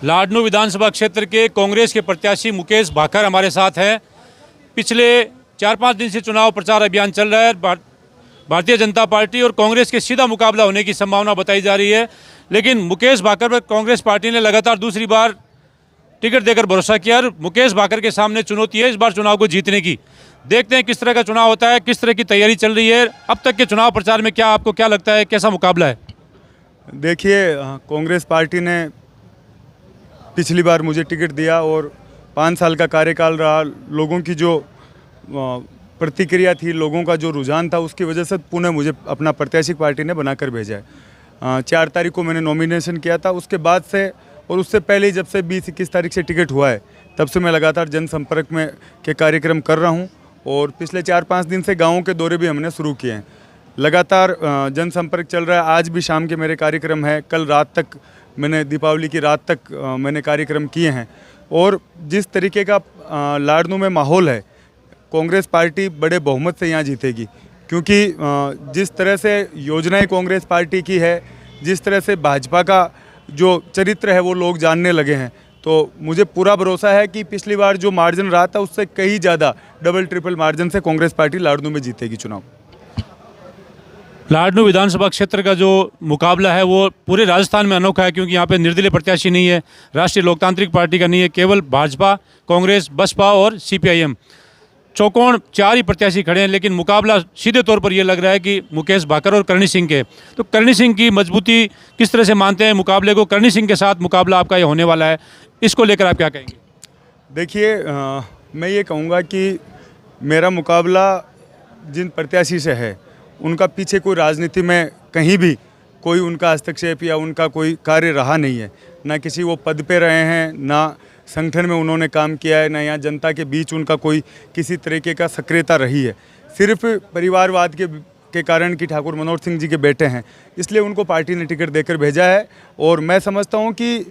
लाडनू विधानसभा क्षेत्र के कांग्रेस के प्रत्याशी मुकेश भाकर हमारे साथ हैं। पिछले 4-5 दिन से चुनाव प्रचार अभियान चल रहा है। भारतीय जनता पार्टी और कांग्रेस के सीधा मुकाबला होने की संभावना बताई जा रही है, लेकिन मुकेश भाकर पर कांग्रेस पार्टी ने लगातार दूसरी बार टिकट देकर भरोसा किया और मुकेश भाकर के सामने चुनौती है इस बार चुनाव को जीतने की। देखते हैं किस तरह का चुनाव होता है, किस तरह की तैयारी चल रही है। अब तक के चुनाव प्रचार में आपको क्या लगता है, कैसा मुकाबला है? देखिए, कांग्रेस पार्टी ने पिछली बार मुझे टिकट दिया और 5 साल का कार्यकाल रहा। लोगों की जो प्रतिक्रिया थी, लोगों का जो रुझान था, उसकी वजह से पुनः मुझे अपना प्रत्याशी पार्टी ने बनाकर भेजा है। 4 तारीख को मैंने नॉमिनेशन किया था। उसके बाद से और उससे पहले जब से 20-21 तारीख से टिकट हुआ है, तब से मैं लगातार जनसंपर्क में के कार्यक्रम कर रहा हूं और पिछले 4-5 दिन से गाँवों के दौरे भी हमने शुरू किए हैं। लगातार जनसंपर्क चल रहा है। आज भी शाम के मेरे कार्यक्रम है। कल रात तक मैंने, दीपावली की रात तक मैंने कार्यक्रम किए हैं। और जिस तरीके का लाडनू में माहौल है, कांग्रेस पार्टी बड़े बहुमत से यहाँ जीतेगी, क्योंकि जिस तरह से योजनाएं कांग्रेस पार्टी की है, जिस तरह से भाजपा का जो चरित्र है वो लोग जानने लगे हैं, तो मुझे पूरा भरोसा है कि पिछली बार जो मार्जिन रहा था उससे कहीं ज़्यादा डबल ट्रिपल मार्जिन से कांग्रेस पार्टी लाडनू में जीतेगी चुनाव। लाडनू विधानसभा क्षेत्र का जो मुकाबला है वो पूरे राजस्थान में अनोखा है, क्योंकि यहाँ पे निर्दलीय प्रत्याशी नहीं है, राष्ट्रीय लोकतांत्रिक पार्टी का नहीं है, केवल भाजपा, कांग्रेस, बसपा और सीपीआईएम चौकोन 4 ही प्रत्याशी खड़े हैं। लेकिन मुकाबला सीधे तौर पर ये लग रहा है कि मुकेश भाकर और करणी सिंह के। तो करणी सिंह की मजबूती किस तरह से मानते हैं मुकाबले को? करणी सिंह के साथ मुकाबला आपका ये होने वाला है, इसको लेकर आप क्या कहेंगे? देखिए, मैं ये कहूँगा कि मेरा मुकाबला जिन प्रत्याशी से है, उनका पीछे कोई राजनीति में कहीं भी कोई उनका हस्तक्षेप या उनका कोई कार्य रहा नहीं है। ना किसी वो पद पे रहे हैं, ना संगठन में उन्होंने काम किया है, ना यहाँ जनता के बीच उनका कोई किसी तरीके का सक्रियता रही है। सिर्फ परिवारवाद के कारण कि ठाकुर मनोहर सिंह जी के बेटे हैं, इसलिए उनको पार्टी ने टिकट देकर भेजा है। और मैं समझता हूँ कि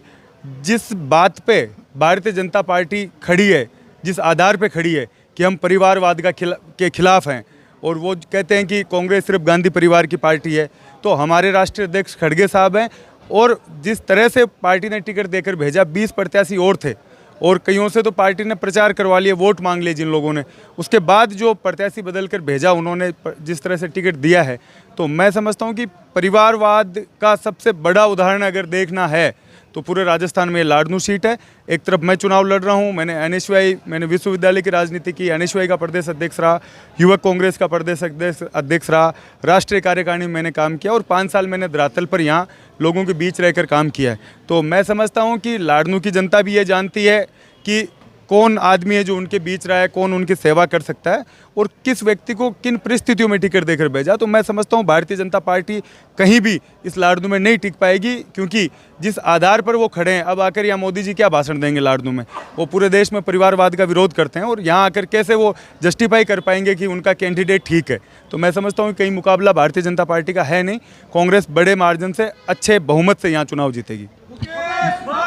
जिस बात पे भारतीय जनता पार्टी खड़ी है, जिस आधार पे खड़ी है कि हम परिवारवाद के खिलाफ हैं, और वो कहते हैं कि कांग्रेस सिर्फ गांधी परिवार की पार्टी है, तो हमारे राष्ट्रीय अध्यक्ष खड़गे साहब हैं। और जिस तरह से पार्टी ने टिकट देकर भेजा, 20 प्रत्याशी और थे और कईयों से तो पार्टी ने प्रचार करवा लिए, वोट मांग लिए जिन लोगों ने। उसके बाद जो प्रत्याशी बदल कर भेजा, उन्होंने जिस तरह से टिकट दिया है, तो मैं समझता हूँ कि परिवारवाद का सबसे बड़ा उदाहरण अगर देखना है तो पूरे राजस्थान में लाडनू सीट है। एक तरफ मैं चुनाव लड़ रहा हूँ, मैंने विश्वविद्यालय की राजनीति की, एनएसयूआई का प्रदेश अध्यक्ष रहा, युवक कांग्रेस का प्रदेश अध्यक्ष रहा, राष्ट्रीय कार्यकारिणी में मैंने काम किया और 5 साल मैंने धरातल पर यहाँ लोगों के बीच रहकर काम किया है। तो मैं समझता हूँ कि लाडनू की जनता भी ये जानती है कि कौन आदमी है जो उनके बीच रहा है, कौन उनकी सेवा कर सकता है और किस व्यक्ति को किन परिस्थितियों में टिकट देकर भेजा। तो मैं समझता हूँ भारतीय जनता पार्टी कहीं भी इस लाडनू में नहीं टिक पाएगी, क्योंकि जिस आधार पर वो खड़े हैं, अब आकर यहाँ मोदी जी क्या भाषण देंगे लाडनू में? वो पूरे देश में परिवारवाद का विरोध करते हैं और यहाँ आकर कैसे वो जस्टिफाई कर पाएंगे कि उनका कैंडिडेट ठीक है? तो मैं समझता हूँ कहीं मुकाबला भारतीय जनता पार्टी का है नहीं। कांग्रेस बड़े मार्जिन से, अच्छे बहुमत से यहाँ चुनाव जीतेगी।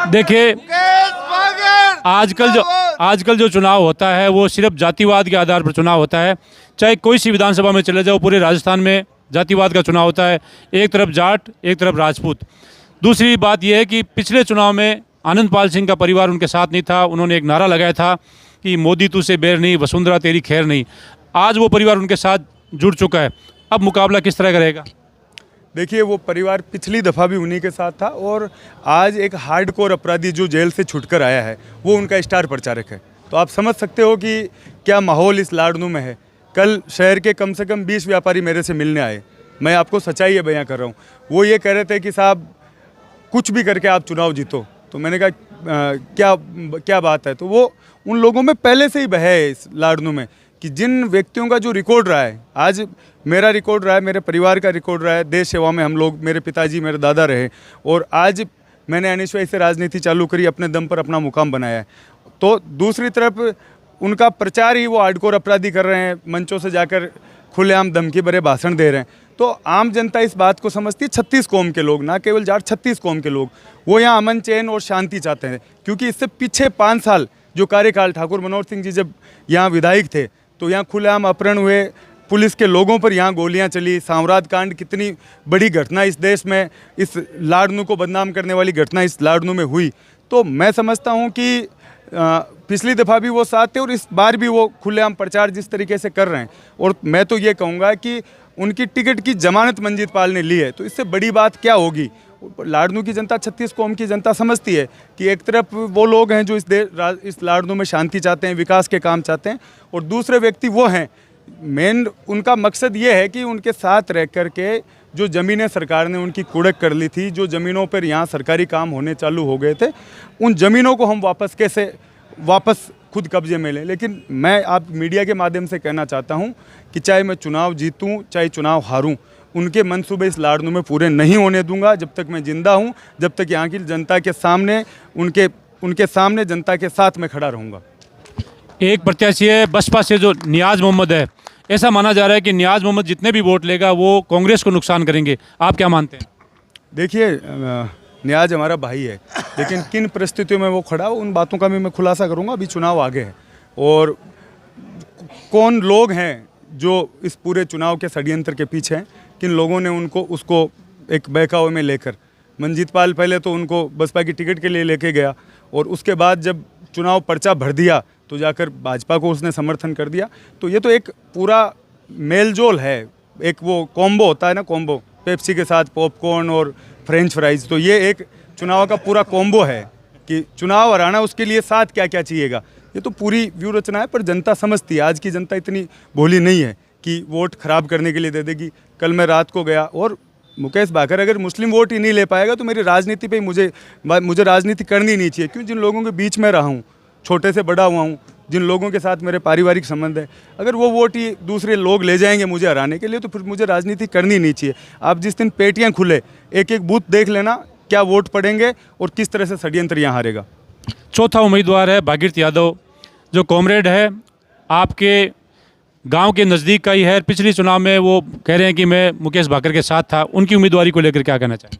देखिए, आजकल जो चुनाव होता है वो सिर्फ जातिवाद के आधार पर चुनाव होता है। चाहे कोई सी विधानसभा में चले जाओ, पूरे राजस्थान में जातिवाद का चुनाव होता है। एक तरफ जाट, एक तरफ राजपूत। दूसरी बात यह है कि पिछले चुनाव में आनंदपाल सिंह का परिवार उनके साथ नहीं था। उन्होंने एक नारा लगाया था कि मोदी तू से बैर नहीं, वसुंधरा तेरी खैर नहीं। आज वो परिवार उनके साथ जुड़ चुका है। अब मुकाबला किस तरह का रहेगा? देखिए, वो परिवार पिछली दफ़ा भी उन्हीं के साथ था और आज एक हार्डकोर अपराधी जो जेल से छूटकर आया है, वो उनका स्टार प्रचारक है। तो आप समझ सकते हो कि क्या माहौल इस लाडनू में है। कल शहर के कम से कम 20 व्यापारी मेरे से मिलने आए। मैं आपको सच्चाई बयां कर रहा हूँ। वो ये कह रहे थे कि साहब कुछ भी करके आप चुनाव जीतो। तो मैंने कहा क्या बात है? तो वो उन लोगों में पहले से ही बह है इस लाडनू में कि जिन व्यक्तियों का जो रिकॉर्ड रहा है, आज मेरा रिकॉर्ड रहा है, मेरे परिवार का रिकॉर्ड रहा है, देश सेवा में हम लोग, मेरे पिताजी, मेरे दादा रहे, और आज मैंने एनएसयूआई से राजनीति चालू करी, अपने दम पर अपना मुकाम बनाया है। तो दूसरी तरफ उनका प्रचार ही वो हार्डकोर अपराधी कर रहे हैं, मंचों से जाकर खुलेआम धमकी भरे भाषण दे रहे हैं। तो आम जनता इस बात को समझती है, 36 कौम के लोग, ना केवल जाट, 36 कौम के लोग, वो यहाँ अमन, चैन और शांति चाहते हैं। क्योंकि इससे पीछे 5 साल जो कार्यकाल ठाकुर मनोहर सिंह जी जब यहाँ विधायक थे, तो यहाँ खुलेआम अपहरण हुए, पुलिस के लोगों पर यहाँ गोलियां चली, सांवराद कांड, कितनी बड़ी घटना इस देश में, इस लाडनू को बदनाम करने वाली घटना इस लाडनू में हुई। तो मैं समझता हूँ कि पिछली दफ़ा भी वो साथ थे और इस बार भी वो खुलेआम प्रचार जिस तरीके से कर रहे हैं, और मैं तो ये कहूँगा कि उनकी टिकट की जमानत मंजीत पाल ने ली है, तो इससे बड़ी बात क्या होगी। लाड़नू की जनता, 36 कौम की जनता समझती है कि एक तरफ वो लोग हैं जो इस लाड़नू में शांति चाहते हैं, विकास के काम चाहते हैं, और दूसरे व्यक्ति वो हैं, मेन उनका मकसद ये है कि उनके साथ रह कर के जो ज़मीनें सरकार ने उनकी कुड़क कर ली थी, जो ज़मीनों पर यहाँ सरकारी काम होने चालू हो गए थे, उन ज़मीनों को हम वापस खुद कब्जे में लें। लेकिन मैं आप मीडिया के माध्यम से कहना चाहता हूँ कि चाहे मैं चुनाव जीतूँ चाहे चुनाव हारूँ, उनके मंसूबे इस लाड़नू में पूरे नहीं होने दूंगा। जब तक मैं जिंदा हूँ, जब तक यहाँ की जनता के सामने उनके सामने जनता के साथ में खड़ा रहूँगा। एक प्रत्याशी है बसपा से जो नियाज़ मोहम्मद है, ऐसा माना जा रहा है कि नियाज़ मोहम्मद जितने भी वोट लेगा वो कांग्रेस को नुकसान करेंगे, आप क्या मानते हैं? देखिए, नियाज़ हमारा भाई है, लेकिन किन परिस्थितियों में वो खड़ा हो उन बातों का भी मैं खुलासा करूँगा। अभी चुनाव आगे है और कौन लोग हैं जो इस पूरे चुनाव के षड्यंत्र के पीछे हैं, किन लोगों ने उसको एक बहकावे में लेकर, मंजीत पाल पहले तो उनको बसपा की टिकट के लिए लेके गया और उसके बाद जब चुनाव पर्चा भर दिया तो जाकर भाजपा को उसने समर्थन कर दिया। तो ये तो एक पूरा मेलजोल है, एक वो कॉम्बो होता है ना, कॉम्बो पेप्सी के साथ पॉपकॉर्न और फ्रेंच फ्राइज, तो ये एक चुनाव का पूरा कॉम्बो है कि चुनाव हराना, उसके लिए साथ क्या क्या चाहिएगा। ये तो पूरी व्यू रचना है, पर जनता समझती है। आज की जनता इतनी भोली नहीं है कि वोट खराब करने के लिए दे देगी। कल मैं रात को गया और मुकेश भाकर अगर मुस्लिम वोट ही नहीं ले पाएगा तो मेरी राजनीति पे मुझे राजनीति करनी नहीं चाहिए। क्यों? जिन लोगों के बीच में रहा हूँ, छोटे से बड़ा हुआ हूँ, जिन लोगों के साथ मेरे पारिवारिक संबंध है, अगर वो वोट ही दूसरे लोग ले जाएंगे मुझे हराने के लिए तो फिर मुझे राजनीति करनी नहीं चाहिए। आप जिस दिन पेटियाँ खुले, एक एक बूथ देख लेना क्या वोट पड़ेंगे और किस तरह से षड्यंत्र यहाँ हारेगा। चौथा उम्मीदवार है भागीरथ यादव, जो कॉमरेड है, आपके गांव के नज़दीक का ही है। पिछले चुनाव में वो कह रहे हैं कि मैं मुकेश भाकर के साथ था। उनकी उम्मीदवारी को लेकर क्या कहना चाहिए?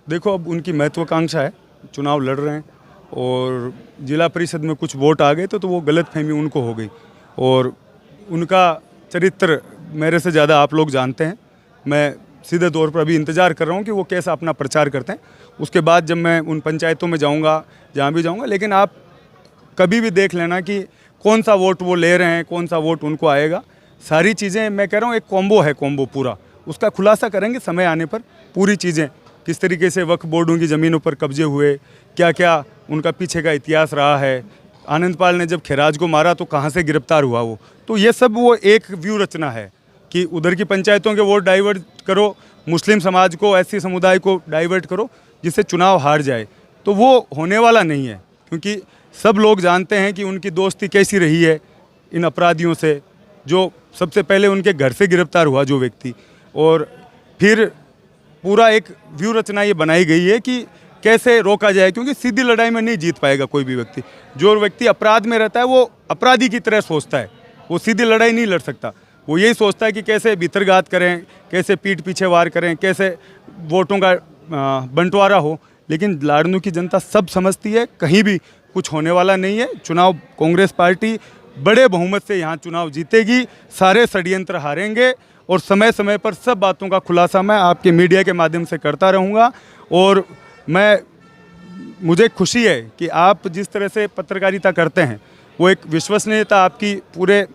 देखो, अब उनकी महत्वाकांक्षा है, चुनाव लड़ रहे हैं और जिला परिषद में कुछ वोट आ गए तो वो गलतफहमी उनको हो गई और उनका चरित्र मेरे से ज़्यादा आप लोग जानते हैं। मैं सीधे तौर पर अभी इंतज़ार कर रहा हूँ कि वो कैसा अपना प्रचार करते हैं। उसके बाद जब मैं उन पंचायतों में जाऊँगा, जहाँ भी जाऊँगा, लेकिन आप कभी भी देख लेना कि कौन सा वोट वो ले रहे हैं, कौन सा वोट उनको आएगा। सारी चीज़ें मैं कह रहा हूँ एक कॉम्बो है, कॉम्बो पूरा, उसका खुलासा करेंगे समय आने पर। पूरी चीज़ें किस तरीके से वक्फ बोर्डों की ज़मीनों पर कब्जे हुए, क्या क्या उनका पीछे का इतिहास रहा है, आनंदपाल ने जब खैराज को मारा तो कहाँ से गिरफ्तार हुआ वो, तो ये सब वो एक व्यू रचना है कि उधर की पंचायतों के वोट डाइवर्ट करो, मुस्लिम समाज को, एससी समुदाय को डाइवर्ट करो जिससे चुनाव हार जाए। तो वो होने वाला नहीं है, क्योंकि सब लोग जानते हैं कि उनकी दोस्ती कैसी रही है इन अपराधियों से, जो सबसे पहले उनके घर से गिरफ्तार हुआ जो व्यक्ति, और फिर पूरा एक व्यू रचना ये बनाई गई है कि कैसे रोका जाए, क्योंकि सीधी लड़ाई में नहीं जीत पाएगा कोई भी व्यक्ति। जो व्यक्ति अपराध में रहता है वो अपराधी की तरह सोचता है, वो सीधी लड़ाई नहीं लड़ सकता। वो यही सोचता है कि कैसे भीतरघात करें, कैसे पीठ पीछे वार करें, कैसे वोटों का बंटवारा हो। लेकिन लाड़नू की जनता सब समझती है, कहीं भी कुछ होने वाला नहीं है। चुनाव कांग्रेस पार्टी बड़े बहुमत से यहाँ चुनाव जीतेगी, सारे षड्यंत्र हारेंगे और समय समय पर सब बातों का खुलासा मैं आपके मीडिया के माध्यम से करता रहूँगा। और मुझे खुशी है कि आप जिस तरह से पत्रकारिता करते हैं, वो एक विश्वसनीयता आपकी पूरे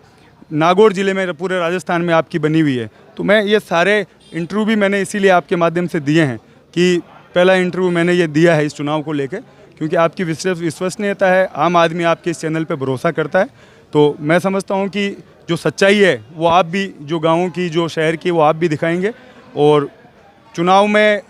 नागौर ज़िले में, पूरे राजस्थान में आपकी बनी हुई है। तो मैं ये सारे इंटरव्यू भी मैंने इसीलिए आपके माध्यम से दिए हैं कि पहला इंटरव्यू मैंने ये दिया है इस चुनाव को लेकर, क्योंकि आपकी विश्वसनीयता है, आम आदमी आपके इस चैनल पे भरोसा करता है। तो मैं समझता हूँ कि जो सच्चाई है वो आप भी, जो गाँवों की, जो शहर की, वो आप भी दिखाएंगे। और चुनाव में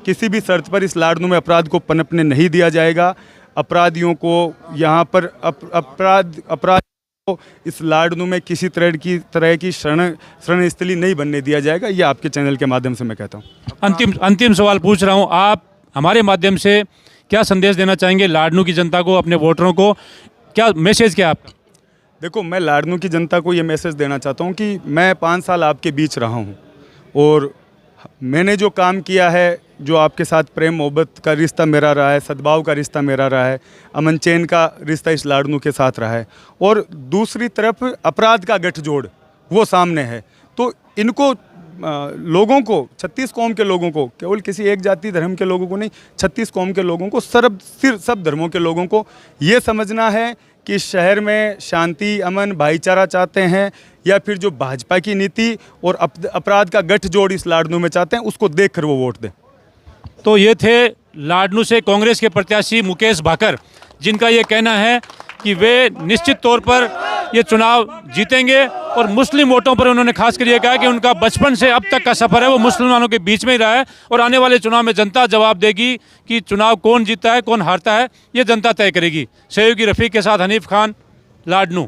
किसी भी शर्त पर इस लाड़नू में अपराध को पनपने नहीं दिया जाएगा। अपराधियों को यहाँ पर अपराध को इस लाड़नू में किसी तरह की शरण स्थली नहीं बनने दिया जाएगा। ये आपके चैनल के माध्यम से मैं कहता हूँ। अंतिम सवाल पूछ रहा हूँ, आप हमारे माध्यम से क्या संदेश देना चाहेंगे लाड़नू की जनता को, अपने वोटरों को? क्या मैसेज क्या आपका? देखो, मैं लाड़नू की जनता को ये मैसेज देना चाहता हूँ कि मैं 5 साल आपके बीच रहा हूँ और मैंने जो काम किया है, जो आपके साथ प्रेम मोहब्बत का रिश्ता मेरा रहा है, सद्भाव का रिश्ता मेरा रहा है, अमन चैन का रिश्ता इस लाड़नू के साथ रहा है, और दूसरी तरफ अपराध का गठजोड़ वो सामने है। तो इनको लोगों को, 36 कौम के लोगों को, केवल किसी एक जाति धर्म के लोगों को नहीं, 36 कौम के लोगों को, सब धर्मों के लोगों को ये समझना है कि इस शहर में शांति, अमन, भाईचारा चाहते हैं या फिर जो भाजपा की नीति और अपराध का गठजोड़ इस लाडनू में चाहते हैं, उसको देखकर वो वोट दें। तो ये थे लाडनू से कांग्रेस के प्रत्याशी मुकेश भाकर, जिनका ये कहना है कि वे निश्चित तौर पर ये चुनाव जीतेंगे। और मुस्लिम वोटों पर उन्होंने खास कर ये कहा कि उनका बचपन से अब तक का सफ़र है वो मुसलमानों के बीच में ही रहा है और आने वाले चुनाव में जनता जवाब देगी कि चुनाव कौन जीतता है, कौन हारता है, ये जनता तय करेगी। सहयोगी रफ़ीक के साथ हनीफ खान, लाडनू।